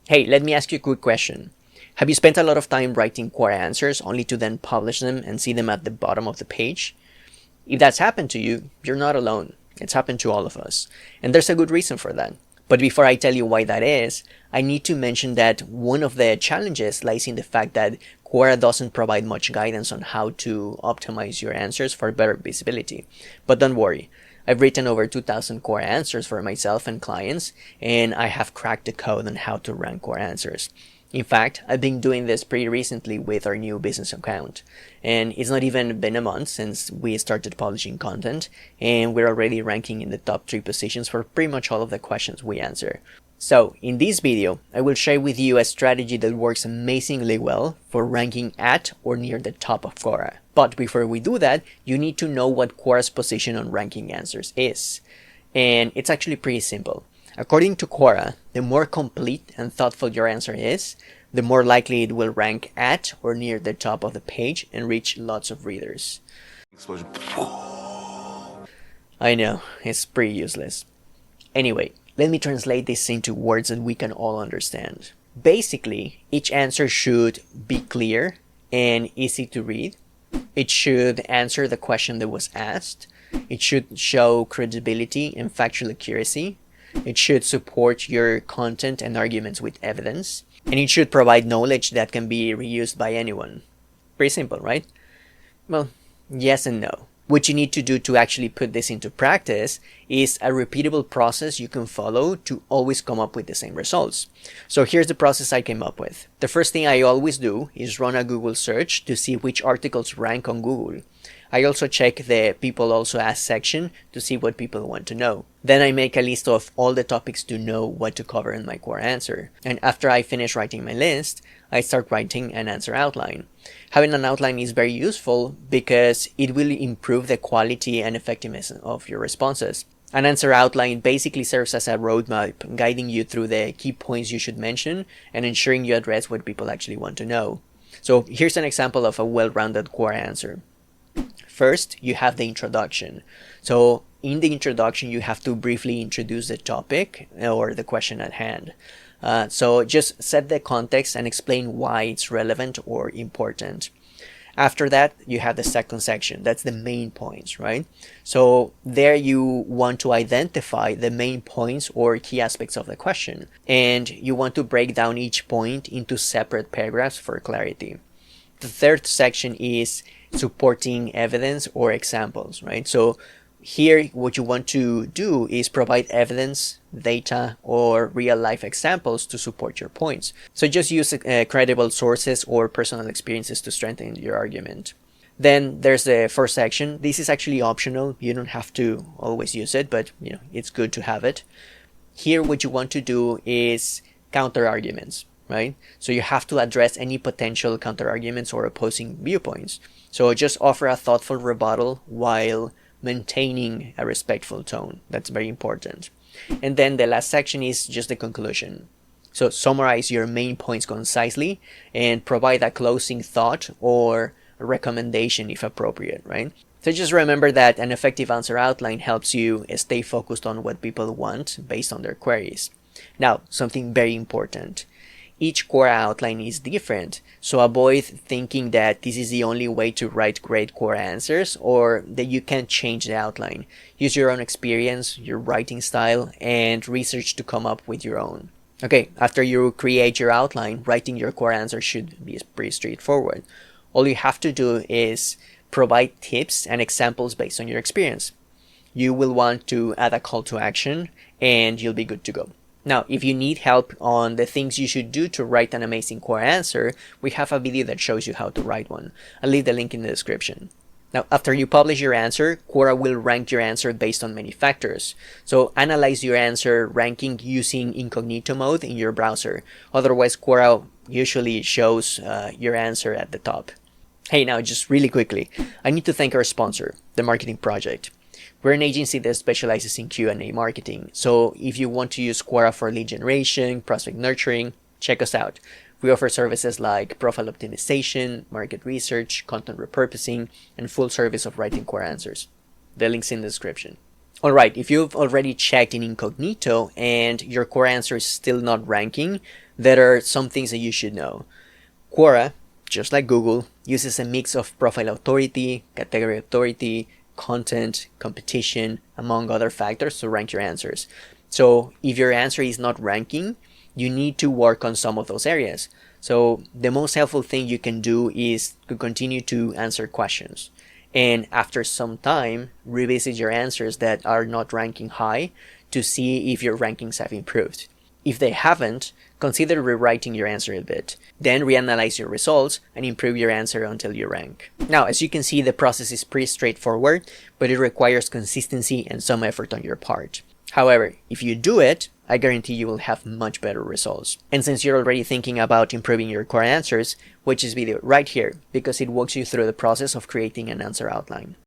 Hey, let me ask you a quick question. Have you spent a lot of time writing Quora answers only to then publish them and see them at the bottom of the page? If that's happened to you, you're not alone. It's happened to all of us. And there's a good reason for that. But before I tell you why that is, I need to mention that one of the challenges lies in the fact that Quora doesn't provide much guidance on how to optimize your answers for better visibility. But don't worry, I've written over 2,000 Quora answers for myself and clients, and I have cracked the code on how to rank Quora answers. In fact, I've been doing this pretty recently with our new business account, and it's not even been a month since we started publishing content, and we're already ranking in the top 3 positions for pretty much all of the questions we answer. So, in this video, I will share with you a strategy that works amazingly well for ranking at or near the top of Quora. But before we do that, you need to know what Quora's position on ranking answers is. And it's actually pretty simple. According to Quora, the more complete and thoughtful your answer is, the more likely it will rank at or near the top of the page and reach lots of readers. Explosion. I know, it's pretty useless. Anyway, let me translate this into words that we can all understand. Basically, each answer should be clear and easy to read. It should answer the question that was asked. It should show credibility and factual accuracy. It should support your content and arguments with evidence. And it should provide knowledge that can be reused by anyone. Pretty simple, right? Well, yes and no. What you need to do to actually put this into practice is a repeatable process you can follow to always come up with the same results. So here's the process I came up with. The first thing I always do is run a Google search to see which articles rank on Google. I also check the people also ask section to see what people want to know. Then I make a list of all the topics to know what to cover in my Quora answer. And after I finish writing my list, I start writing an answer outline. Having an outline is very useful because it will improve the quality and effectiveness of your responses. An answer outline basically serves as a roadmap, guiding you through the key points you should mention and ensuring you address what people actually want to know. So here's an example of a well-rounded Quora answer. First, you have the introduction. So in the introduction, you have to briefly introduce the topic or the question at hand. So just set the context and explain why it's relevant or important. After that, you have the second section. That's the main points, right? So there you want to identify the main points or key aspects of the question. And you want to break down each point into separate paragraphs for clarity. The third section is supporting evidence or examples, right? So here, what you want to do is provide evidence, data, or real-life examples to support your points. So just use credible sources or personal experiences to strengthen your argument. Then there's the first section. This is actually optional. You don't have to always use it, but it's good to have it. Here, what you want to do is counter arguments, right? So you have to address any potential counter arguments or opposing viewpoints. So just offer a thoughtful rebuttal while maintaining a respectful tone. That's very important. And then the last section is just the conclusion. So summarize your main points concisely and provide a closing thought or a recommendation if appropriate, right? So just remember that an effective answer outline helps you stay focused on what people want based on their queries. Now, something very important. Each Quora outline is different, so avoid thinking that this is the only way to write great Quora answers or that you can't change the outline. Use your own experience, your writing style, and research to come up with your own. Okay, after you create your outline, writing your Quora answer should be pretty straightforward. All you have to do is provide tips and examples based on your experience. You will want to add a call to action, and you'll be good to go. Now, if you need help on the things you should do to write an amazing Quora answer, we have a video that shows you how to write one. I'll leave the link in the description. Now, after you publish your answer, Quora will rank your answer based on many factors. So analyze your answer ranking using incognito mode in your browser. Otherwise, Quora usually shows your answer at the top. Hey, now just really quickly, I need to thank our sponsor, The Marketing Project. We're an agency that specializes in Q&A marketing. So if you want to use Quora for lead generation, prospect nurturing, check us out. We offer services like profile optimization, market research, content repurposing, and full service of writing Quora answers. The link's in the description. Alright, if you've already checked in incognito and your Quora answer is still not ranking, there are some things that you should know. Quora, just like Google, uses a mix of profile authority, category authority, content, competition, among other factors to rank your answers. So if your answer is not ranking, you need to work on some of those areas. So the most helpful thing you can do is to continue to answer questions. And after some time, revisit your answers that are not ranking high to see if your rankings have improved. If they haven't, consider rewriting your answer a bit. Then reanalyze your results and improve your answer until you rank. Now, as you can see, the process is pretty straightforward, but it requires consistency and some effort on your part. However, if you do it, I guarantee you will have much better results. And since you're already thinking about improving your core answers, watch this video right here because it walks you through the process of creating an answer outline.